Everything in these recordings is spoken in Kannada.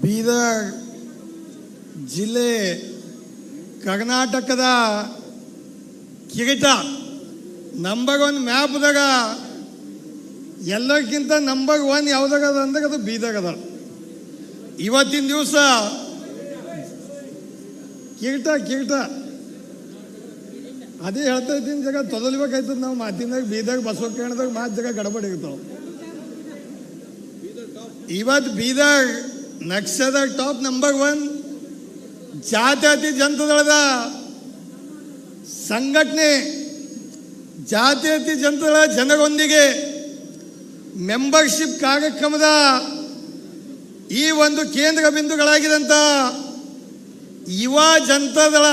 ಬೀದರ್ ಜಿಲ್ಲೆ ಕರ್ನಾಟಕದ ಕಿರೀಟ. ನಂಬರ್ 1 ಮ್ಯಾಪ್ದಾಗ ಎಲ್ಲಕ್ಕಿಂತ ನಂಬರ್ 1 ಯಾವುದಾಗದ ಅಂದ್ರೆ ಅದು ಬೀದರ್ ಅದ. ಇವತ್ತಿನ ದಿವಸ ಕಿರೀಟ ಅದೇ ಹೇಳ್ತಾ ಇದ್ದೀನಿ. ಜಾಗ ತೊದಲ್ಬೇಕಾಯ್ತದ ನಾವು ಮಾತಿನಾಗ. ಬೀದರ್ ಬಸವಕರಣದಾಗ ಮಾತು ಜಾಗ ಗಡಬಡಿ ಇರ್ತಾವ. ಇವತ್ತು ಬೀದರ್ ನಕ್ಷದ ಟಾಪ್ ನಂಬರ್ 1 ಜಾತ್ಯತೀತ ಜನತಾದಳದ ಸಂಘಟನೆ. ಜಾತ್ಯತೀತ ಜನತಾದಳ ಜನರೊಂದಿಗೆ ಮೆಂಬರ್ಶಿಪ್ ಕಾರ್ಯಕ್ರಮದ ಈ ಒಂದು ಕೇಂದ್ರ ಬಿಂದುಗಳಾಗಿದಂಥ ಯುವ ಜನತಾದಳ.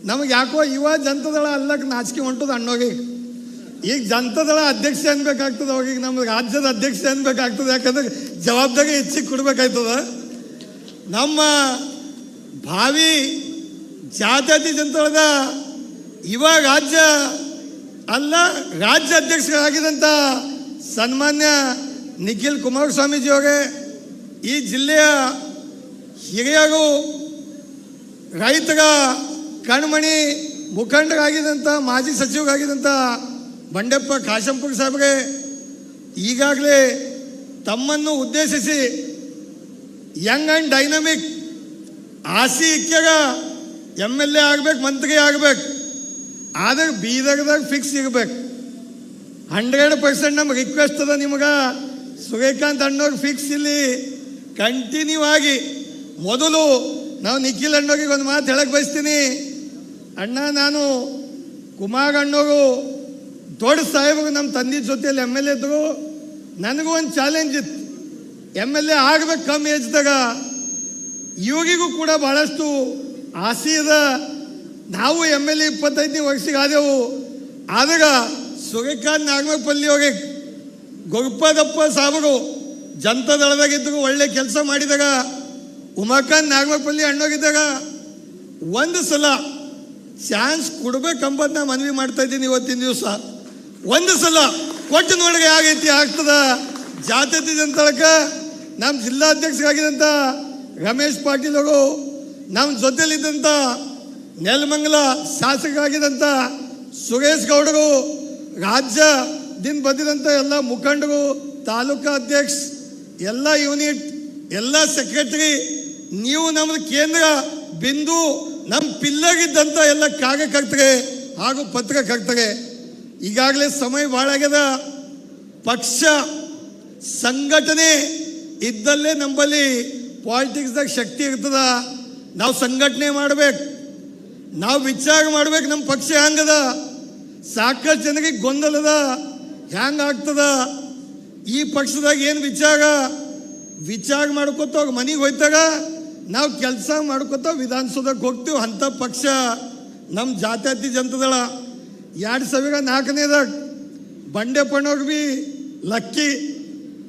ನಮಗೆ ಯಾಕೋ ಯುವ ಜನತಾದಳ ಅಲ್ಲಕ್ಕೆ ನಾಚಿಕೆ ಹೊಂಟದ ಅಣ್ಣೋಗಿ. ಈಗ ಜನತಾದಳ ಅಧ್ಯಕ್ಷ ಅನ್ಬೇಕಾಗ್ತದೆ, ಅವಾಗ ನಮ್ಮ ರಾಜ್ಯದ ಅಧ್ಯಕ್ಷ ಅನ್ಬೇಕಾಗ್ತದೆ. ಯಾಕಂದ್ರೆ ಜವಾಬ್ದಾರಿ ಹೆಚ್ಚಿಗೆ ಕೊಡ್ಬೇಕಾಯ್ತದ. ನಮ್ಮ ಭಾವಿ ಜಾತ್ಯತೀತ ಜನತಾದಳದ ಯುವ ರಾಜ್ಯ ಅಧ್ಯಕ್ಷರಾಗಿದ್ದಂಥ ಸನ್ಮಾನ್ಯ ನಿಖಿಲ್ ಕುಮಾರಸ್ವಾಮೀಜಿಯವರೇ, ಈ ಜಿಲ್ಲೆಯ ಹಿರಿಯರು, ರೈತರ ಕಣ್ಮಣಿ ಮುಖಂಡರಾಗಿದ್ದಂಥ ಮಾಜಿ ಸಚಿವರಾಗಿದ್ದಂಥ ಬಂಡೆಪ್ಪ ಕಾಶಂಪುರ ಸಾಹೇಬ್ರೆ ಈಗಾಗಲೇ ತಮ್ಮನ್ನು ಉದ್ದೇಶಿಸಿ ಯಂಗ್ ಆ್ಯಂಡ್ ಡೈನಮಿಕ್ ಆಸಿ ಇಕ್ಕಾಗ MLA ಆಗ್ಬೇಕು, ಮಂತ್ರಿ ಆಗ್ಬೇಕು, ಆದ್ರೆ ಬೀದರ್ದಾಗ ಫಿಕ್ಸ್ ಇರ್ಬೇಕು. 100% ನಮ್ಮ ರಿಕ್ವೆಸ್ಟ್ ಅದ ನಿಮಗೆ. ಸೂರ್ಯಕಾಂತ್ ಅಣ್ಣವ್ರಿಗೆ ಫಿಕ್ಸ್ ಇಲ್ಲಿ ಕಂಟಿನ್ಯೂ ಆಗಿ. ಮೊದಲು ನಾವು ನಿಖಿಲ್ ಅಣ್ಣವ್ರಿಗೆ ಒಂದು ಮಾತು ಹೇಳಕ್ಕೆ ಬಯಸ್ತೀನಿ. ಅಣ್ಣ, ನಾನು ಕುಮಾರ್ ಅಣ್ಣವರು ದೊಡ್ಡ ಸಾಹೇಬರು ನಮ್ಮ ತಂದೆ ಜೊತೆಯಲ್ಲಿ MLA ಇದ್ದರು. ನನಗೂ ಒಂದು ಚಾಲೆಂಜ್ ಇತ್ತು, MLA ಆಗ್ಬೇಕು ಕಮ್ಮಿ ಏಜ್ದಾಗ. ಇವಾಗಿಗೂ ಕೂಡ ಭಾಳಷ್ಟು ಆಸೆ ಅದ. ನಾವು MLA 25 ವರ್ಷಕ್ಕೆ ಆದೆವು. ಆದಾಗ ಸೂರ್ಯಕಾಂತ್ ನಾಗಮಪಲ್ಲಿ ಹೋಗಿ ಗೊರ್ಪದಪ್ಪ ಸಾಬರು ಜನತಾದಳದಾಗಿದ್ದರು, ಒಳ್ಳೆ ಕೆಲಸ ಮಾಡಿದಾಗ. ಉಮಾಕಾಂತ್ ನಾಗಮಪಲ್ಲಿ ಅಣ್ಣೋಗಿದ್ದಾಗ ಒಂದು ಸಲ ಚಾನ್ಸ್ ಕೊಡ್ಬೇಕಂಬತ್ತು ನಾ ಮನವಿ ಮಾಡ್ತಾ ಇದ್ದೀನಿ. ಇವತ್ತಿನ ದಿವಸ ಒಂದು ಸಲ ಕೊಟ್ಟು ನೋಡಿಗೆ ಆಗೈತಿ ಆಗ್ತದ. ಜಾತ್ಯತೀತ ಜನತಾದಳಕ್ಕೆ ನಮ್ಮ ಜಿಲ್ಲಾಧ್ಯಕ್ಷರಾಗಿದ್ದಂಥ ರಮೇಶ್ ಪಾಟೀಲ್ ಅವರು, ನಮ್ಮ ಜೊತೆಲಿದ್ದಂಥ ನೆಲಮಂಗಲ ಶಾಸಕರಾಗಿದ್ದಂಥ ಸುರೇಶ್ ಗೌಡರು, ರಾಜ್ಯದಿಂದ ಬಂದಿದ್ದಂಥ ಎಲ್ಲ ಮುಖಂಡರು, ತಾಲೂಕಾ ಅಧ್ಯಕ್ಷ, ಎಲ್ಲ ಯೂನಿಟ್, ಎಲ್ಲ ಸೆಕ್ರೆಟರಿ, ನೀವು ನಮ್ಮದು ಕೇಂದ್ರ ಬಿಂದು, ನಮ್ಮ ಪಿಲ್ಲಗಿದ್ದಂಥ ಎಲ್ಲ ಕಾರ್ಯಕರ್ತರೆ ಹಾಗೂ ಪತ್ರಕರ್ತರೆ, ಈಗಾಗಲೇ ಸಮಯ ಭಾಳ ಆಗ್ಯದ. ಪಕ್ಷ ಸಂಘಟನೆ ಇದ್ದಲ್ಲೇ ನಮ್ಮಲ್ಲಿ ಪಾಲಿಟಿಕ್ಸ್ದಾಗ ಶಕ್ತಿ ಇರ್ತದ. ನಾವು ಸಂಘಟನೆ ಮಾಡ್ಬೇಕು, ನಾವು ವಿಚಾರ ಮಾಡ್ಬೇಕು. ನಮ್ಮ ಪಕ್ಷ ಹೆಂಗದ, ಸಾಕಷ್ಟು ಜನರಿಗೆ ಗೊಂದಲದ, ಹೆಂಗಾಗ್ತದ ಈ ಪಕ್ಷದಾಗ ಏನು ವಿಚಾರ ಮಾಡ್ಕೊತ ಹೋಗಿ ಮನೆಗೆ ಹೋಯ್ತಾಗ ನಾವು ಕೆಲಸ ಮಾಡ್ಕೊತ ವಿಧಾನಸೌಧಕ್ಕೆ ಹೋಗ್ತೀವಿ. ಅಂಥ ಪಕ್ಷ ನಮ್ಮ ಜಾತ್ಯತೀತ ಜನತಾದಳ. 2004ನೇದಾಗ ಬಂಡೆಪ್ಪಣ್ಣವ್ರಿಗೆ ಭೀ ಲಕ್ಕಿ,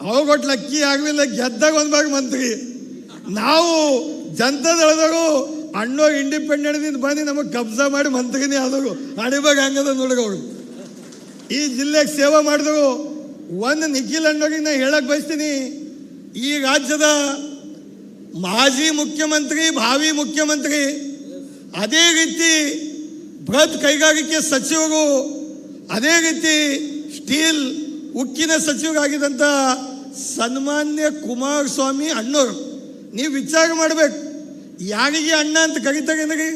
ಅವಾಗೊಟ್ಟು ಲಕ್ಕಿ ಆಗಲಿಲ್ಲ, ಗೆದ್ದಾಗ ಒಂದು ಭಾಗ ಮಂತ್ರಿ. ನಾವು ಜನತಾದಳದವರು ಅಣ್ಣೋಗಿ ಇಂಡಿಪೆಂಡೆಂಟ್ದಿಂದ ಬಂದು ನಮಗೆ ಕಬ್ಜಾ ಮಾಡಿ ಮಂತ್ರಿನೇ ಆದವರು. ಅಡಿಬಾಗ ಹಂಗದ ನೋಡಿಗ ಅವರು ಈ ಜಿಲ್ಲೆಗೆ ಸೇವೆ ಮಾಡಿದವರು. ಒಂದು ನಿಖಿಲ್ ಅಣ್ಣೋಗಿ ನಾ ಹೇಳಕ್ಕೆ ಬಯಸ್ತೀನಿ, ಈ ರಾಜ್ಯದ ಮಾಜಿ ಮುಖ್ಯಮಂತ್ರಿ, ಭಾವಿ ಮುಖ್ಯಮಂತ್ರಿ, ಅದೇ ರೀತಿ ಬೃಹತ್ ಕೈಗಾರಿಕೆ ಸಚಿವರು, ಅದೇ ರೀತಿ ಸ್ಟೀಲ್ ಉಕ್ಕಿನ ಸಚಿವರಾಗಿದ್ದಂಥ ಸನ್ಮಾನ್ಯ ಕುಮಾರಸ್ವಾಮಿ ಅಣ್ಣವರು. ನೀವು ವಿಚಾರ ಮಾಡಬೇಕು, ಯಾರಿಗೆ ಅಣ್ಣ ಅಂತ ಕರಿತಾಗೇನ್ರಿ?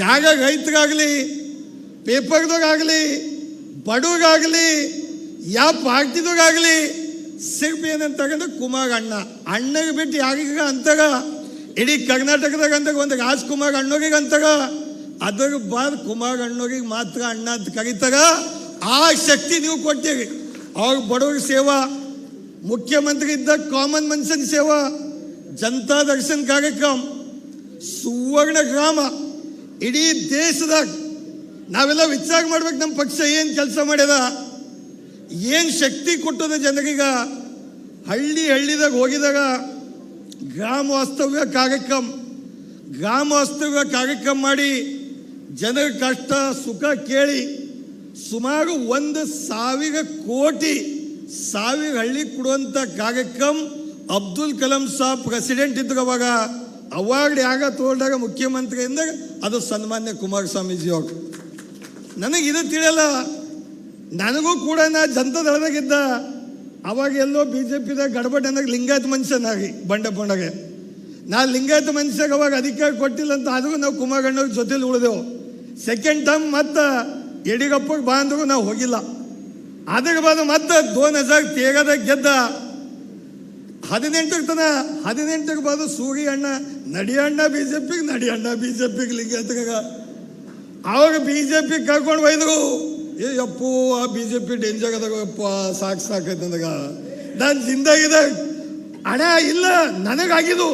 ಯಾಗ ರೈತರಾಗಲಿ, ಪೇಪರ್ದಾಗಲಿ, ಬಡವರಾಗಲಿ, ಯಾವ ಪಾರ್ಟಿದಾಗಲಿ ಸಿರ್ಫ್ ಏನಂತಂದ್ರೆ ಕುಮಾರ್ ಅಣ್ಣ. ಅಣ್ಣಗೆ ಬಿಟ್ಟು ಯಾರಿಗ ಅಂತಾಗ ಇಡೀ ಕರ್ನಾಟಕದಾಗ ಅಂದಾಗ ಒಂದು ರಾಜ್ಕುಮಾರ್ ಅಣ್ಣೋರಿಗೆ ಅಂತಾಗ, ಅದ್ರ ಬಾದ್ ಕುಮಾರ್ ಅಣ್ಣೋರಿಗೆ ಮಾತ್ರ ಅಣ್ಣ ಅಂತ ಕರೀತಾಗ. ಆ ಶಕ್ತಿ ನೀವು ಕೊಡ್ತೀರಿ. ಅವ್ರ ಬಡವ್ರ ಸೇವಾ, ಮುಖ್ಯಮಂತ್ರಿ ಇದ್ದಾಗ ಕಾಮನ್ ಮನುಷ್ಯನ ಸೇವಾ, ಜನತಾ ದರ್ಶನ್ ಕಾರ್ಯಕ್ರಮ, ಸುವರ್ಣ ಗ್ರಾಮ, ಇಡೀ ದೇಶದಾಗ ನಾವೆಲ್ಲ ವಿಚಾರ ಮಾಡ್ಬೇಕು. ನಮ್ಮ ಪಕ್ಷ ಏನು ಕೆಲಸ ಮಾಡ್ಯದ, ಏನು ಶಕ್ತಿ ಕೊಟ್ಟದ ಜನರೀಗ. ಹಳ್ಳಿದಾಗ ಹೋಗಿದಾಗ ಗ್ರಾಮ ವಾಸ್ತವ್ಯ ಕಾರ್ಯಕ್ರಮ ಮಾಡಿ ಜನರ ಕಷ್ಟ ಸುಖ ಕೇಳಿ ಸುಮಾರು 1,000 ಕೋಟಿ ಹಳ್ಳಿ ಕೊಡುವಂಥ ಕಾರ್ಯಕ್ರಮ ಅಬ್ದುಲ್ ಕಲಾಂ ಸಾಬ್ ಪ್ರೆಸಿಡೆಂಟ್ ಇದ್ರು ಅವಾಗ ಅವಾರ್ಡ್ ಯಾಗ ತಗೊಂಡಾಗ ಮುಖ್ಯಮಂತ್ರಿ ಎಂದಾಗ ಅದು ಸನ್ಮಾನ್ಯ ಕುಮಾರಸ್ವಾಮೀಜಿ ಅವರು. ನನಗಿದು ತಿಳಿಯಲ್ಲ. ನನಗೂ ಕೂಡ ನಾ ಜನತಾದಳದಾಗಿದ್ದ ಅವಾಗ ಎಲ್ಲೋ BJPದಾಗ ಗಡಬಡ್ ಅಂದಾಗ ಲಿಂಗಾಯತ ಮನುಷ್ಯನಾಗಿ ಬಂಡೆಪಣ್ಣಗೆ ನಾ ಲಿಂಗಾಯತ ಮನುಷ್ಯಾಗ ಅವಾಗ ಅಧಿಕಾರ ಕೊಟ್ಟಿಲ್ಲ ಅಂತ ಆದರೂ ನಾವು ಕುಮಾರಣ್ಣವ್ರ ಜೊತೆಲಿ ಉಳಿದೆವು. ಸೆಕೆಂಡ್ ಟರ್ಮ್ ಮತ್ತು ಯಡಿಯೂರಪ್ಪಗೆ ಬಾ ಅಂದ್ರೂ ನಾವು ಹೋಗಿಲ್ಲ. ಅದ್ರ ಬಾದ ಮತ್ತೆ 2013ದಾಗ ಗೆದ್ದ 18ಕ್ಕೆ ತನ 18ಕ್ಕೆ ಬಾದು ಸೂರಿ ಅಣ್ಣ ನಡಿಯಣ್ಣ BJPಗೆ ಲಿಂಗಾಯತಗ ಅವಾಗ BJP ಕರ್ಕೊಂಡು ಒಯ್ದರು. ಅಪ್ಪು ಆ BJP ಡೇಂಜರ್ ಅದಾಗಪ್ಪ ಸಾಕೈತೆ ಅಂದಾಗ ನಾನು ಜಿಂದಾಗಿದೆ ಅಣ್ಣ ಇಲ್ಲ ನನಗಾಗಿದ್ದು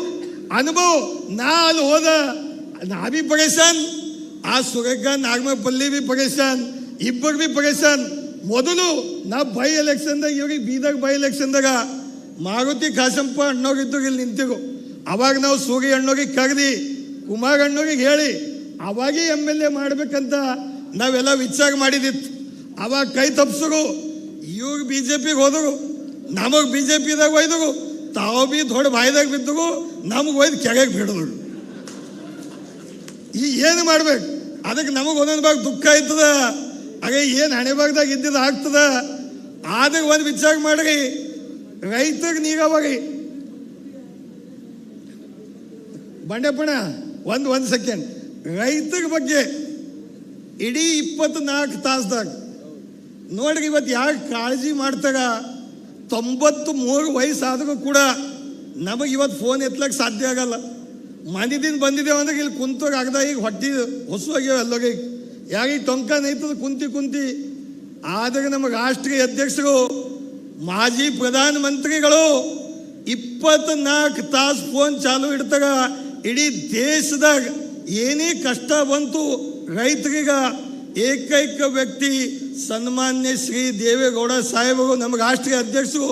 ಅನುಭವ. ನಾ ಅಲ್ಲಿ ಹೋದ ನಾ ಬಿ ಪರೇಶಾನ್, ಆ ಸುರೇಖ ನಾಗಮಪಲ್ಲಿ ಬಿ ಪರೇಶಾನ್, ಇಬ್ಬರು ಬಿ ಪರೇಶಾನ್. ಮೊದಲು ನಾ ಬೈ ಎಲೆಕ್ಷನ್ದಾಗ ಇವ್ರಿಗೆ ಬೀದಾಗ ಬೈ ಎಲೆಕ್ಷನ್ದಾಗ ಮಾರುತಿ ಕಾಶಂಪ ಅಣ್ಣೋಗಿದ್ದು ಇಲ್ಲಿ ನಿಂತಿರು. ಅವಾಗ ನಾವು ಸೂರಿ ಅಣ್ಣೋರಿಗೆ ಕರೆದಿ ಕುಮಾರ್ ಅಣ್ಣೋರಿಗೆ ಹೇಳಿ ಅವಾಗೇ MLA ಮಾಡ್ಬೇಕಂತ ನಾವೆಲ್ಲ ವಿಚಾರ ಮಾಡಿದಿತ್ತು. ಅವಾಗ ಕೈ ತಪ್ಸರು. ಇವ್ರು BJPಗೆ ಹೋದರು, ನಮಗೆ BJPದಾಗ ಒಯ್ದರು. ತಾವು ಬಿ ದೊಡ್ಡ ಬಾಯಿದಾಗ ಬಿದ್ದರು, ನಮಗೆ ಒಯ್ದು ಕೆರೆಗೆ ಬಿಡಿದ್ರು. ಈ ಏನು ಮಾಡ್ಬೇಕು? ಅದಕ್ಕೆ ನಮಗೆ ಒಂದೊಂದು ಭಾಗ ದುಃಖ ಆಯ್ತದ. ಹಾಗೆ ಏನು ಹಣೆ ಭಾಗದಾಗ ಇದ್ದಿದ್ದು ಆಗ್ತದ. ಆದ್ರೆ ಒಂದು ವಿಚಾರ ಮಾಡ್ರಿ, ರೈತರಿಗೆ ನೀರಾವರಿ ಬಂಡೆಪಣ ಒಂದು ಸೆಕೆಂಡ್ ರೈತರ ಬಗ್ಗೆ ಇಡೀ 24 ತಾಸ್ದಾಗ ನೋಡ್ರಿ ಇವತ್ತು ಯಾಕೆ ಕಾಳಜಿ ಮಾಡ್ತಾಗ. 93 ವಯಸ್ಸಾದರೂ ಕೂಡ ನಮಗೆ ಇವತ್ತು ಫೋನ್ ಎತ್ತಲಕ್ಕೆ ಸಾಧ್ಯ ಆಗಲ್ಲ. ಮನೆದಿಂದ ಬಂದಿದ್ದೇವೆ ಅಂದ್ರೆ ಇಲ್ಲಿ ಕುಂತಾಗ ಆಗದ ಈಗ ಹೊಟ್ಟಿ ಹೊಸುವಾಗ್ಯಾವ ಎಲ್ಲೋಗಿ ಯಾಕೆ ಟೊಂಕ ನೈತದ ಕುಂತಿ. ಆದರೆ ನಮ್ಮ ರಾಷ್ಟ್ರೀಯ ಅಧ್ಯಕ್ಷರು ಮಾಜಿ ಪ್ರಧಾನಮಂತ್ರಿಗಳು 24 ತಾಸು ಫೋನ್ ಚಾಲು ಇಡ್ತಾಗ ಇಡೀ ದೇಶದಾಗ ಏನೇ ಕಷ್ಟ ಬಂತು ರೈತರಿಗ ಏಕೈಕ ವ್ಯಕ್ತಿ ಸನ್ಮಾನ್ಯ ಶ್ರೀ ದೇವೇಗೌಡ ಸಾಹೇಬರು ನಮ್ಮ ರಾಷ್ಟ್ರೀಯ ಅಧ್ಯಕ್ಷರು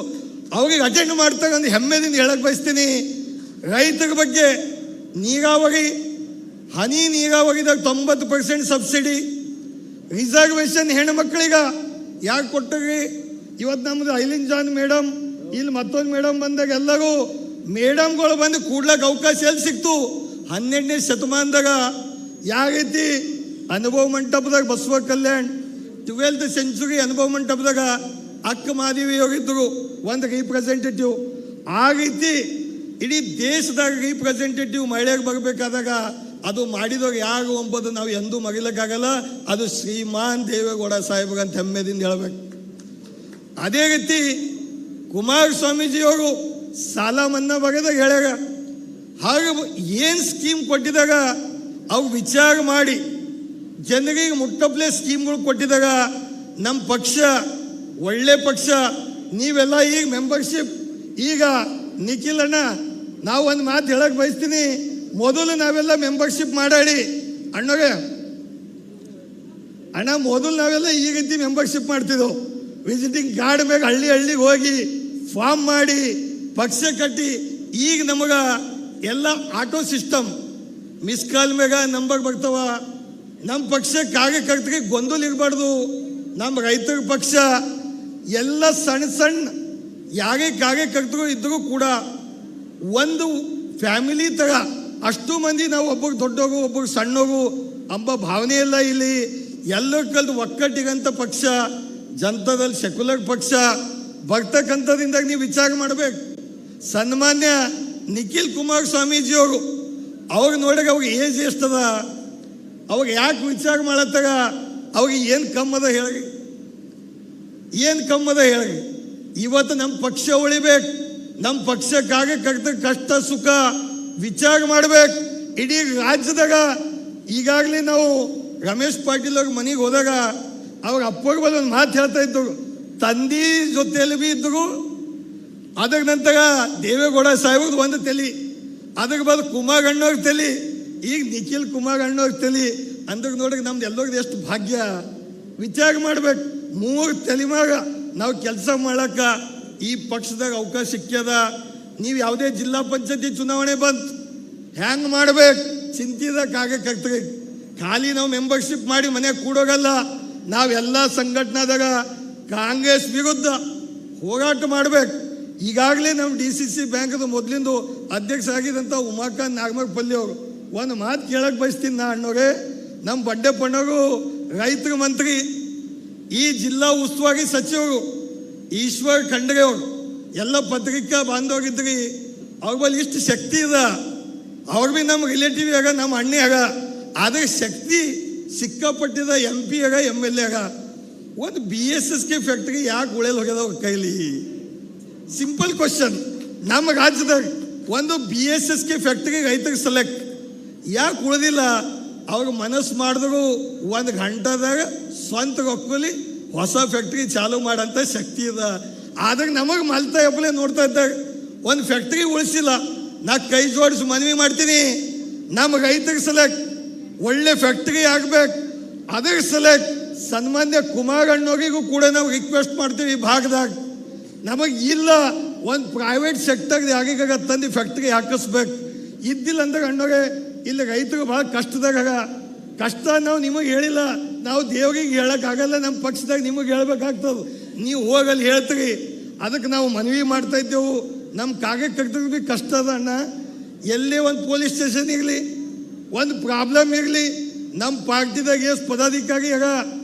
ಅವ್ರಿಗೆ ಅಟೆಂಡ್ ಮಾಡ್ತಾರೆ ಅಂತ ಹೆಮ್ಮೆದಿಂದ ಹೇಳಕ್ಕೆ ಬಯಸ್ತೀನಿ. ರೈತರ ಬಗ್ಗೆ ನೀರಾವರಿ ಹನಿ ನೀರಾವರಿದಾಗ 90% ಸಬ್ಸಿಡಿ, ರಿಸರ್ವೇಷನ್ ಹೆಣ್ಮಕ್ಳಿಗ ಯಾಕೆ ಕೊಟ್ಟರಿ? ಇವತ್ತು ನಮ್ಮದು ಐಲಿನ್ ಜಾನ್ ಮೇಡಮ್ ಇಲ್ಲಿ ಮತ್ತೊಂದು ಮೇಡಮ್ ಬಂದಾಗ ಎಲ್ಲರೂ ಮೇಡಮ್ಗಳು ಬಂದು ಕೂಡ್ಲಕ್ಕೆ ಅವಕಾಶ ಎಲ್ಲಿ ಸಿಕ್ತು? 12ನೇ ಶತಮಾನದಾಗ ಯಾವ ರೀತಿ ಅನುಭವ ಮಂಟಪದಾಗ ಬಸವ ಕಲ್ಯಾಣ್ 12th ಸೆಂಚುರಿ ಅನುಭವ ಮಂಟಪದಾಗ ಅಕ್ಕ ಮಾದೇವಿ ಹೋಗಿದ್ದರು ಒಂದು ರೀಪ್ರೆಸೆಂಟೇಟಿವ್. ಆ ರೀತಿ ಇಡೀ ದೇಶದಾಗ ರೀಪ್ರೆಸೆಂಟೇಟಿವ್ ಮಹಿಳೆಗೆ ಬರಬೇಕಾದಾಗ ಅದು ಮಾಡಿದವ್ರು ಯಾರು ಎಂಬುದು ನಾವು ಎಂದೂ ಮರಿಲಿಕ್ಕಾಗಲ್ಲ. ಅದು ಶ್ರೀಮಾನ್ ದೇವೇಗೌಡ ಸಾಹೇಬ್ರಂತ ಹೆಮ್ಮೆದಿಂದ ಹೇಳಬೇಕು. ಅದೇ ರೀತಿ ಕುಮಾರಸ್ವಾಮೀಜಿಯವರು ಸಾಲ ಮನ್ನಾ ಬಗೆದಾಗ ಹೇಳ್ಯಾರ. ಹಾಗೆ ಏನು ಸ್ಕೀಮ್ ಕೊಟ್ಟಿದಾಗ ಅವು ವಿಚಾರ ಮಾಡಿ ಜನರಿಗೆ ಮುಟ್ಟಪ್ಲೆ ಸ್ಕೀಮ್ಗಳು ಕೊಟ್ಟಿದಾಗ ನಮ್ಮ ಪಕ್ಷ ಒಳ್ಳೆ ಪಕ್ಷ. ನೀವೆಲ್ಲ ಈಗ ಮೆಂಬರ್ಶಿಪ್ ಈಗ ನಿಖಿಲ್ ಅಣ್ಣ ನಾವು ಒಂದು ಮಾತು ಹೇಳಕ್ಕೆ ಬಯಸ್ತೀನಿ. ಮೊದಲು ನಾವೆಲ್ಲ ಮೆಂಬರ್ಶಿಪ್ ಮಾಡಾಡಿ ಅಣ್ಣಗೆ ಅಣ್ಣ ಮೊದಲು ನಾವೆಲ್ಲ ಈ ರೀತಿ ಮೆಂಬರ್ಶಿಪ್ ಮಾಡ್ತಿದ್ದೆವು. ವಿಸಿಟಿಂಗ್ ಕಾರ್ಡ್ ಮ್ಯಾಗ ಹಳ್ಳಿಗೆ ಹೋಗಿ ಫಾರ್ಮ್ ಮಾಡಿ ಪಕ್ಷ ಕಟ್ಟಿ. ಈಗ ನಮಗೆ ಎಲ್ಲ ಆಟೋ ಸಿಸ್ಟಮ್ ಮಿಸ್ ಕಾಲ್ ಮ್ಯಾಗ ನಂಬರ್ ಬರ್ತಾವ. ನಮ್ಮ ಪಕ್ಷ ಕಾರ್ಯಕರ್ತರಿಗೆ ಗೊಂದಲ ಇರಬಾರ್ದು. ನಮ್ಮ ರೈತರ ಪಕ್ಷ ಎಲ್ಲ ಸಣ್ಣ ಯಾರೇ ಕಾರ್ಯಕರ್ತರು ಇದ್ದರೂ ಕೂಡ ಒಂದು ಫ್ಯಾಮಿಲಿ ಥರ ಅಷ್ಟು ಮಂದಿ ನಾವು ಒಬ್ಬರು ದೊಡ್ಡೋಗು ಒಬ್ಬರು ಸಣ್ಣೋಗು ಎಂಬ ಭಾವನೆ ಎಲ್ಲ ಇಲ್ಲಿ ಎಲ್ಲರೂ ಕಲ್ತು ಒಕ್ಕಟ್ಟಿಗಂತ ಪಕ್ಷ ಜನತಾದಲ್ಲಿ ಸೆಕ್ಯುಲರ್ ಪಕ್ಷ ಬರ್ತಕ್ಕಂಥದ್ದಿಂದಾಗ ನೀವು ವಿಚಾರ ಮಾಡಬೇಕು. ಸನ್ಮಾನ್ಯ ನಿಖಿಲ್ ಕುಮಾರಸ್ವಾಮೀಜಿಯವರು ಅವ್ರಿಗೆ ನೋಡಿದಾಗ ಅವ್ರಿಗೆ ಏಜ್ ಎಷ್ಟದ, ಅವಾಗ ಯಾಕೆ ವಿಚಾರ ಮಾಡತ್ತಾಗ ಅವ್ರಿಗೆ ಏನು ಕಮ್ಮದ ಹೇಳಿ, ಏನು ಕಮ್ಮದ ಹೇಳಿ. ಇವತ್ತು ನಮ್ಮ ಪಕ್ಷ ಉಳಿಬೇಕು. ನಮ್ಮ ಪಕ್ಷ ಕಾರ್ಯಕರ್ತರ ಕಷ್ಟ ಸುಖ ವಿಚಾರ ಮಾಡಬೇಕು. ಇಡೀ ರಾಜ್ಯದಾಗ ಈಗಾಗಲೇ ನಾವು ರಮೇಶ್ ಪಾಟೀಲ್ ಅವ್ರ ಮನೆಗೆ ಹೋದಾಗ ಅವ್ರ ಅಪ್ಪಗೆ ಬಂದು ಒಂದು ಮಾತು ಹೇಳ್ತಾ ಇದ್ದರು. ತಂದೆ ಜೊತೆಯಲ್ಲಿ ಬಿ ಇದ್ದರು. ಅದರ ನಂತರ ದೇವೇಗೌಡ ಸಾಹೇಬ್ರದ್ದು ಒಂದು ತಲೆ, ಅದಕ್ಕೆ ಬಂದು ಕುಮಾರ್ ಅಣ್ಣವ್ರ ತಲೆ, ಈಗ ನಿಖಿಲ್ ಕುಮಾರ್ ಅಣ್ಣವ್ರ ತಲೆ. ಅಂದ್ರೆ ನೋಡ್ರಿ ನಮ್ದು ಎಲ್ಲರಿಗೂ ಎಷ್ಟು ಭಾಗ್ಯ. ವಿಚಾರ ಮಾಡ್ಬೇಕು. 3 ತಲೆಮಾಗ ನಾವು ಕೆಲಸ ಮಾಡಕ್ಕ ಈ ಪಕ್ಷದಾಗ ಅವಕಾಶ ಸಿಕ್ಕ್ಯದ. ನೀವು ಯಾವುದೇ ಜಿಲ್ಲಾ ಪಂಚಾಯತಿ ಚುನಾವಣೆ ಬಂತು ಹ್ಯಾಂಗೆ ಮಾಡ್ಬೇಕು ಚಿಂತಿದ ಕಾರ್ಯಕರ್ತರಿಗೆ. ಖಾಲಿ ನಾವು ಮೆಂಬರ್ಶಿಪ್ ಮಾಡಿ ಮನೆಗೆ ಕೂಡೋಗಲ್ಲ. ನಾವೆಲ್ಲ ಸಂಘಟನಾದಾಗ ಕಾಂಗ್ರೆಸ್ ವಿರುದ್ಧ ಹೋರಾಟ ಮಾಡ್ಬೇಕು. ಈಗಾಗಲೇ ನಮ್ಮ DCC ಬ್ಯಾಂಕ್ದು ಮೊದಲಿಂದು ಅಧ್ಯಕ್ಷ ಆಗಿದ್ದಂಥ ಉಮಾಕಾಂತ್ ನಾಗಮಪಲ್ಲಿ ಅವರು ಒಂದು ಮಾತು ಕೇಳಕ್ಕೆ ಬಯಸ್ತೀನಿ ನಾ ಅಣ್ಣವ್ರೆ. ನಮ್ಮ ಬಂಡೆಪ್ಪಣ್ಣವರು ರೈತರ ಮಂತ್ರಿ, ಈ ಜಿಲ್ಲಾ ಉಸ್ತುವಾರಿ ಸಚಿವರು ಈಶ್ವರ್ ಖಂಡ್ರೆ ಅವರು ಎಲ್ಲ ಪತ್ರಿಕಾ ಬಾಂಧವರಿದ್ರಿ. ಅವ್ರ ಬಳಿ ಇಷ್ಟು ಶಕ್ತಿ ಇದ, ಅವ್ರ ಭೀ ನಮ್ಮ ರಿಲೇಟಿವ್ ಆಗ, ನಮ್ಮ ಅಣ್ಣೆ ಆಗ. ಆದರೆ ಶಕ್ತಿ ಸಿಕ್ಕಾಪಟ್ಟಿದ MP ಆಗ, MLA ಆಗ. ಒಂದು BSSK ಫ್ಯಾಕ್ಟ್ರಿ ಯಾಕೆ ಉಳೇಲ್ ಹೋಗ್ಯದ ಅವ್ರ ಕೈಲಿ? Simple question. ನಮ್ಮ ರಾಜ್ಯದಾಗ ಒಂದು BSSK ಫ್ಯಾಕ್ಟ್ರಿ ರೈತರಿಗೆ ಸೆಲೆಕ್ಟ್ ಯಾಕೆ ಉಳಿದಿಲ್ಲ? ಅವ್ರ ಮನಸ್ಸು ಮಾಡಿದ್ರು ಒಂದು ಗಂಟೆದಾಗ ಸ್ವಂತ ರೊಕ್ಕಲಿ ಹೊಸ ಫ್ಯಾಕ್ಟ್ರಿ ಚಾಲೂ ಮಾಡೋಂಥ ಶಕ್ತಿ ಇದೆ. ಆದಾಗ ನಮಗೆ ಮಲ್ತಾ ಎಪ್ಪಲೆ ನೋಡ್ತಾ ಇದ್ದಾಗ ಒಂದು ಫ್ಯಾಕ್ಟ್ರಿ ಉಳಿಸಿಲ್ಲ. ನಾ ಕೈ ಜೋಡಿಸಿ ಮನವಿ ಮಾಡ್ತೀನಿ, ನಮ್ಮ ರೈತರಿಗೆ ಸೆಲೆಕ್ಟ್ ಒಳ್ಳೆ ಫ್ಯಾಕ್ಟ್ರಿ ಆಗ್ಬೇಕು. ಅದ್ರ ಸೆಲೆಕ್ಟ್ ಸನ್ಮಾನ್ಯ ಕುಮಾರ್ ಅಣ್ಣವರಿಗೂ ಕೂಡ ನಾವು ರಿಕ್ವೆಸ್ಟ್ ಮಾಡ್ತೀವಿ, ಈ ಭಾಗದಾಗ ನಮಗೆ ಇಲ್ಲ ಒಂದು ಪ್ರೈವೇಟ್ ಸೆಕ್ಟರ್ ಯಾರಿಗಾಗ ತಂದು ಫ್ಯಾಕ್ಟ್ರಿ ಹಾಕಿಸ್ಬೇಕು. ಇದ್ದಿಲ್ಲ ಅಂದ್ರೆ ಅಣ್ಣವ್ರೆ ಇಲ್ಲಿ ರೈತರು ಭಾಳ ಕಷ್ಟದಾಗ ಕಷ್ಟ ನಾವು ನಿಮಗೆ ಹೇಳಿಲ್ಲ, ನಾವು ದೇವ್ರಿಗೆ ಹೇಳೋಕ್ಕಾಗಲ್ಲ. ನಮ್ಮ ಪಕ್ಷದಾಗ ನಿಮಗೆ ಹೇಳ್ಬೇಕಾಗ್ತದೆ, ನೀವು ಹೋಗಲ್ಲಿ ಹೇಳ್ತೀರಿ. ಅದಕ್ಕೆ ನಾವು ಮನವಿ ಮಾಡ್ತಾ ಇದ್ದೆವು. ನಮ್ಮ ಕಾರ್ಯಕರ್ತರಿಗೆ ಭೀ ಕಷ್ಟ ಅದ ಅಣ್ಣ. ಎಲ್ಲೇ ಒಂದು ಪೊಲೀಸ್ ಸ್ಟೇಷನ್ ಇರಲಿ, ಒಂದು ಪ್ರಾಬ್ಲಮ್ ಇರಲಿ, ನಮ್ಮ ಪಾರ್ಟಿದಾಗ ಎಷ್ಟು ಪದಾಧಿಕಾರಿ ಆಗ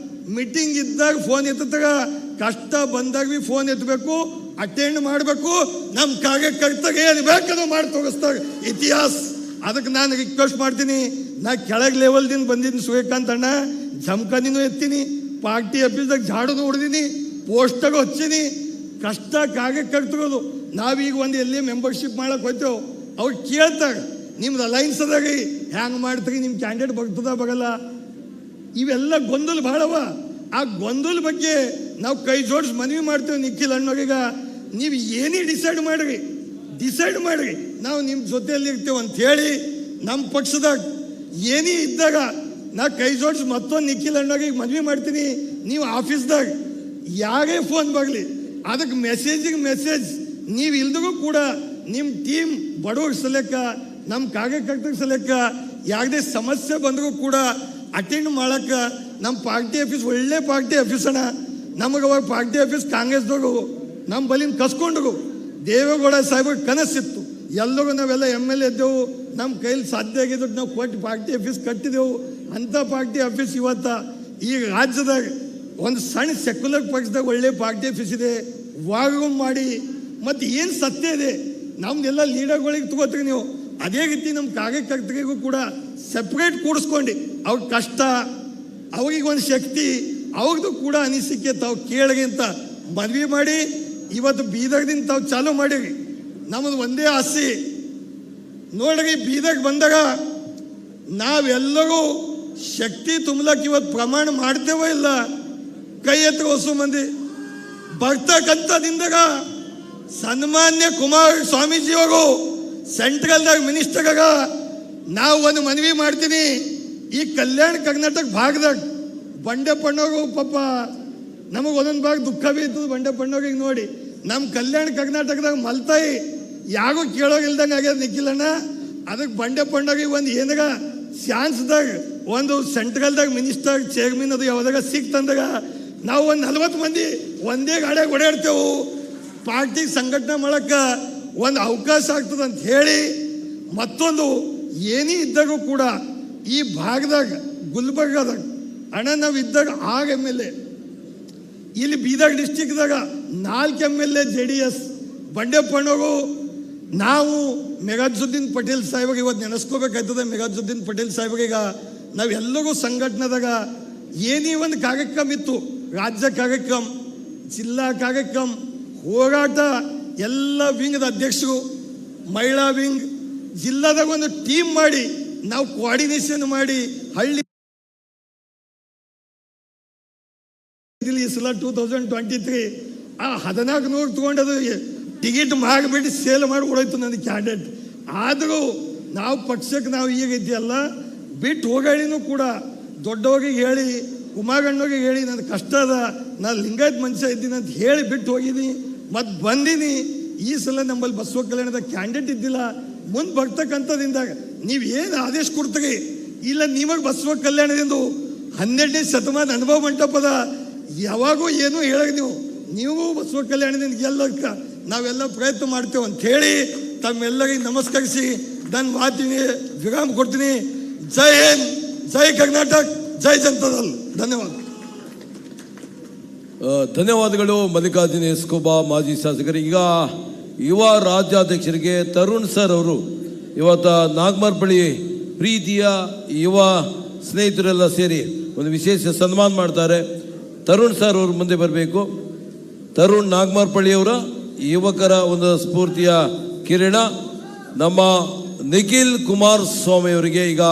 ಮೀಟಿಂಗ್ ಇದ್ದಾಗ ಫೋನ್ ಎತ್ತದಾಗ, ಕಷ್ಟ ಬಂದಾಗ ಭೀ ಫೋನ್ ಎತ್ತಬೇಕು, ಅಟೆಂಡ್ ಮಾಡಬೇಕು. ನಮ್ಮ ಕಾರ್ಯಕರ್ತರಿಗೆ ಏನು ಬೇಕದು ಮಾಡಿ ತೋರಿಸ್ತಾರೆ ಇತಿಹಾಸ. ಅದಕ್ಕೆ ನಾನು ರಿಕ್ವೆಸ್ಟ್ ಮಾಡ್ತೀನಿ, ನಾ ಕೆಳಗೆ ಲೆವೆಲ್ದಿಂದ ಬಂದಿದ್ದೀನಿ ಸೂರ್ಯಕಾಂತ್ ಅಣ್ಣ, ಜಮಖಾನಿನೂ ಎತ್ತೀನಿ, ಪಾರ್ಟಿ ಆಫೀಸ್ದಾಗ ಝಾಡೂ ಹೊಡೆದೀನಿ, ಪೋಸ್ಟಾಗ ಹಚ್ಚೀನಿ. ಕಷ್ಟ ಕಾರ್ಯಕರ್ತರು ನಾವೀಗ ಒಂದು ಎಲ್ಲಿ ಮೆಂಬರ್ಶಿಪ್ ಮಾಡಕ್ಕೆ ಹೋಗ್ತೇವೆ, ಅವ್ರು ಕೇಳ್ತಾರೆ ನಿಮ್ದು ಅಲೈನ್ಸ್ ಅದಾಗಿ ಹ್ಯಾಂಗೆ ಮಾಡ್ತೀರಿ, ನಿಮ್ಮ ಕ್ಯಾಂಡಿಡೇಟ್ ಬರ್ತದ ಬರಲ್ಲ. ಇವೆಲ್ಲ ಗೊಂದಲ ಭಾಳವ. ಆ ಗೊಂದಲ ಬಗ್ಗೆ ನಾವು ಕೈ ಜೋಡಿಸಿ ಮನವಿ ಮಾಡ್ತೇವೆ ನಿಖಿಲ್ ಅಣ್ಣವ್ರೀಗ. ನೀವು ಏನೇ ಡಿಸೈಡ್ ಮಾಡಿರಿ, ನಾವು ನಿಮ್ಮ ಜೊತೆಯಲ್ಲಿ ಇರ್ತೇವೆ ಅಂಥೇಳಿ ನಮ್ಮ ಪಕ್ಷದಾಗ ಏನೇ ಇದ್ದಾಗ ನಾ ಕೈ ಜೋಡಿಸಿ ಮತ್ತೊಂದು ನಿಖಿಲ್ ಅಣ್ಣವ್ರಿಗೆ ಮನವಿ ಮಾಡ್ತೀನಿ. ನೀವು ಆಫೀಸ್ದಾಗ ಯಾರೇ ಫೋನ್ ಬರಲಿ, ಅದಕ್ಕೆ ಮೆಸೇಜ್ ನೀವು ಇಲ್ದಿಗೂ ಕೂಡ ನಿಮ್ಮ ಟೀಮ್ ಬಡವ್ರ ಸಲೇಕ, ನಮ್ಮ ಕಾರ್ಯಕರ್ತರ ಸಲೇಕ ಯಾವುದೇ ಸಮಸ್ಯೆ ಬಂದರೂ ಕೂಡ ಅಟೆಂಡ್ ಮಾಡೋಕ್ಕೆ ನಮ್ಮ ಪಾರ್ಟಿ ಆಫೀಸ್ ಒಳ್ಳೆ ಪಾರ್ಟಿ ಆಫೀಸ್ ಅಣ್ಣ. ನಮಗೆ ಅವಾಗ ಪಾರ್ಟಿ ಆಫೀಸ್ ಕಾಂಗ್ರೆಸ್ದವರು ನಮ್ಮ ಬಲಿನ ಕಸ್ಕೊಂಡ್ರು. ದೇವೇಗೌಡ ಸಾಹೇಬ್ರಿಗೆ ಕನಸಿತ್ತು, ಎಲ್ಲರೂ ನಾವೆಲ್ಲ MLA ಇದ್ದೆವು, ನಮ್ಮ ಕೈಲಿ ಸಾಧ್ಯ ಆಗಿದ್ದು ನಾವು ಕೊಟ್ಟು ಪಾರ್ಟಿ ಆಫೀಸ್ ಕಟ್ಟಿದೆವು. ಅಂಥ ಪಾರ್ಟಿ ಆಫೀಸ್ ಇವತ್ತ ಈ ರಾಜ್ಯದಾಗ ಒಂದು ಸಣ್ಣ ಸೆಕ್ಯುಲರ್ ಪಕ್ಷದಾಗ ಒಳ್ಳೆ ಪಾರ್ಟಿ ಆಫೀಸ್ ಇದೆ. ವಾಗಮ್ ಮಾಡಿ ಮತ್ತು ಏನು ಸತ್ಯ ಇದೆ ನಮ್ದೆಲ್ಲ ಲೀಡರ್ಗಳಿಗೆ ತಗೋತೀರಿ ನೀವು. ಅದೇ ರೀತಿ ನಮ್ಮ ಕಾರ್ಯಕರ್ತರಿಗೂ ಕೂಡ ಸೆಪ್ರೇಟ್ ಕೂಡಿಸ್ಕೊಂಡು ಅವ್ರ ಕಷ್ಟ, ಅವ್ರಿಗೆ ಒಂದು ಶಕ್ತಿ, ಅವ್ರದ್ದು ಕೂಡ ಅನಿಸಿಕೆ ತಾವು ಕೇಳಿಗೆ ಅಂತ ಮನವಿ ಮಾಡಿ ಇವತ್ತು ಬೀದರ್ದಿಂದ ತಾವು ಚಾಲೂ ಮಾಡಿರಿ. ನಮ್ಮದು ಒಂದೇ ಆಸೆ ನೋಡ್ರಿ, ಬೀದರ್ಗೆ ಬಂದಾಗ ನಾವೆಲ್ಲರೂ ಶಕ್ತಿ ತುಂಬಲಕ್ಕೆ ಇವತ್ತು ಪ್ರಮಾಣ ಮಾಡ್ತೇವೋ ಇಲ್ಲ? ಕೈ ಎತ್ತರ ಹೊಸ ಮಂದಿ ಬರ್ತಕ್ಕಂಥದ್ದಿಂದಾಗ ಸನ್ಮಾನ್ಯ ಕುಮಾರ ಸ್ವಾಮೀಜಿಯವರು ಸೆಂಟ್ರಲ್ದಾಗ ಮಿನಿಸ್ಟರ್ಗ ನಾವು ಒಂದು ಮನವಿ ಮಾಡ್ತೀನಿ. ಈ ಕಲ್ಯಾಣ ಕರ್ನಾಟಕ ಭಾಗದಾಗ ಬಂಡೆಪ್ಪಣ್ಣವ್ರು ಪಾಪ ನಮಗೆ ಒಂದೊಂದು ಭಾಗ ದುಃಖ ಬೀ ಇರ್ತದೆ. ಬಂಡೆಪ್ಪಣ್ಣವ್ರಿಗೆ ನೋಡಿ, ನಮ್ಮ ಕಲ್ಯಾಣ ಕರ್ನಾಟಕದಾಗ ಮಲ್ತಾಯಿ ಯಾಗೂ ಕೇಳೋಗಿಲ್ದಂಗೆ ಆಗ್ಯದ ನಿಖಿಲಣ್ಣ. ಅದಕ್ಕೆ ಬಂಡೆಪ್ಪಣ್ಣವ್ರಿಗೆ ಒಂದು ಏನಾಗ ಚಾನ್ಸ್ದಾಗ ಒಂದು ಸೆಂಟ್ರಲ್ದಾಗ ಮಿನಿಸ್ಟರ್ ಚೇರ್ಮನ್ ಅದು ಯಾವ್ದಾಗ ಸಿಕ್ತಂದಾಗ ನಾವು ಒಂದು 40 ಮಂದಿ ಒಂದೇ ಗಾಡಿಯಾಗ ಓಡಾಡ್ತೇವೆ. ಪಾರ್ಟಿ ಸಂಘಟನೆ ಮಾಡೋಕ್ಕೆ ಒಂದು ಅವಕಾಶ ಆಗ್ತದೆ ಅಂತ ಹೇಳಿ, ಮತ್ತೊಂದು ಏನೇ ಇದ್ದಾಗೂ ಕೂಡ ಈ ಭಾಗದಾಗ ಗುಲ್ಬರ್ಗಾದಾಗ ಅಣ್ಣ ನಾವು ಇದ್ದಾಗ 6 MLA, ಇಲ್ಲಿ ಬೀದರ್ ಡಿಸ್ಟಿಕ್ದಾಗ 4 MLA JDS. ಬಂಡೆಪ್ಪಣ್ಣವರು ನಾವು ಮೆಗಾಜುದ್ದೀನ್ ಪಟೇಲ್ ಸಾಹೇಬ್ರಿಗೆ ಇವತ್ತು ನೆನೆಸ್ಕೋಬೇಕಾಯ್ತದೆ. ಮೆಗಾಜುದ್ದೀನ್ ಪಟೇಲ್ ಸಾಹೇಬ್ರೀಗ ನಾವೆಲ್ಲರೂ ಸಂಘಟನೆದಾಗ ಏನೇ ಒಂದು ಕಾರ್ಯಕ್ರಮ ಇತ್ತು, ರಾಜ್ಯ ಕಾರ್ಯಕ್ರಮ, ಜಿಲ್ಲಾ ಕಾರ್ಯಕ್ರಮ, ಹೋರಾಟ, ಎಲ್ಲ ವಿಂಗ್ದ ಅಧ್ಯಕ್ಷರು, ಮಹಿಳಾ ವಿಂಗ್, ಜಿಲ್ಲಾದಾಗ ಒಂದು ಟೀಮ್ ಮಾಡಿ ನಾವು ಕೋಆರ್ಡಿನೇಷನ್ ಮಾಡಿ ಹಳ್ಳಿ ಈ ಸಲ 2023 ಆ 1400 ತೊಗೊಂಡದು ಟಿಕೆಟ್ ಮಾಡಿಬಿಟ್ಟು ಸೇಲ್ ಮಾಡಿ ಓಡೋಯ್ತು ನನ್ನ ಕ್ಯಾಂಡಿಡೇಟ್. ಆದರೂ ನಾವು ಪಕ್ಷಕ್ಕೆ ನಾವು ಈಗ ಇದೆಯಲ್ಲ ಬಿಟ್ಟು ಹೋಗಾಡಿನೂ ಕೂಡ ದೊಡ್ಡವ್ರಿಗೆ ಹೇಳಿ, ಕುಮಾರಣ್ಣವ್ರಿಗೆ ಹೇಳಿ ನನ್ನ ಕಷ್ಟ ಅದ, ನಾನು ಲಿಂಗಾಯತ್ ಮನುಷ್ಯ ಇದ್ದೀನಿ ಅಂತ ಹೇಳಿ ಬಿಟ್ಟು ಹೋಗಿದ್ದೀನಿ. ಮತ್ತು ಬಂದೀನಿ. ಈ ಸಲ ನಮ್ಮಲ್ಲಿ ಬಸವ ಕಲ್ಯಾಣದ ಕ್ಯಾಂಡಿಡೇಟ್ ಇದ್ದಿಲ್ಲ. ಮುಂದೆ ಬರ್ತಕ್ಕಂಥದ್ದಿಂದಾಗ ನೀವು ಏನು ಆದೇಶ ಕೊಡ್ತೀರಿ ಇಲ್ಲ, ನಿಮಗೆ ಬಸವ ಕಲ್ಯಾಣದಿಂದ 12ನೇ ಶತಮಾನ ಅನುಭವ ಮಂಟಪದ ಯಾವಾಗೂ ಏನೂ ಹೇಳಕ್ಕೆ ನೀವು ಬಸವ ಕಲ್ಯಾಣದಿಂದ ಗೆಲ್ಲಕ್ಕೆ ನಾವೆಲ್ಲ ಪ್ರಯತ್ನ ಮಾಡ್ತೇವೆ ಅಂಥೇಳಿ ತಮ್ಮೆಲ್ಲರಿಗೆ ನಮಸ್ಕರಿಸಿ ನನ್ನ ಮಾತಿಗೆ ವಿರಾಮ ಕೊಡ್ತೀನಿ. ಜೈ ಹಿಂದ್, ಜೈ ಕರ್ನಾಟಕ, ಜೈ ಜನತಾದಳ. ಧನ್ಯವಾದ. ಧನ್ಯವಾದಗಳು ಮಲ್ಲಿಕಾರ್ಜುನ ಎಸ್ಕೋಬಾ ಮಾಜಿ ಶಾಸಕರು. ಈಗ ಯುವ ರಾಜ್ಯಾಧ್ಯಕ್ಷರಿಗೆ ತರುಣ್ ಸರ್ ಅವರು ಇವತ್ತು ನಾಗಮರ್ಪಳ್ಳಿ ಪ್ರೀತಿಯ ಯುವ ಸ್ನೇಹಿತರೆಲ್ಲ ಸೇರಿ ಒಂದು ವಿಶೇಷ ಸನ್ಮಾನ ಮಾಡ್ತಾರೆ. ತರುಣ್ ಸರ್ ಅವರು ಮುಂದೆ ಬರಬೇಕು. ತರುಣ್ ನಾಗಮರ್ಪಳ್ಳಿಯವರ ಯುವಕರ ಒಂದು ಸ್ಫೂರ್ತಿಯ ಕಿರಣ. ನಮ್ಮ ನಿಖಿಲ್ ಕುಮಾರಸ್ವಾಮಿ ಅವರಿಗೆ ಈಗ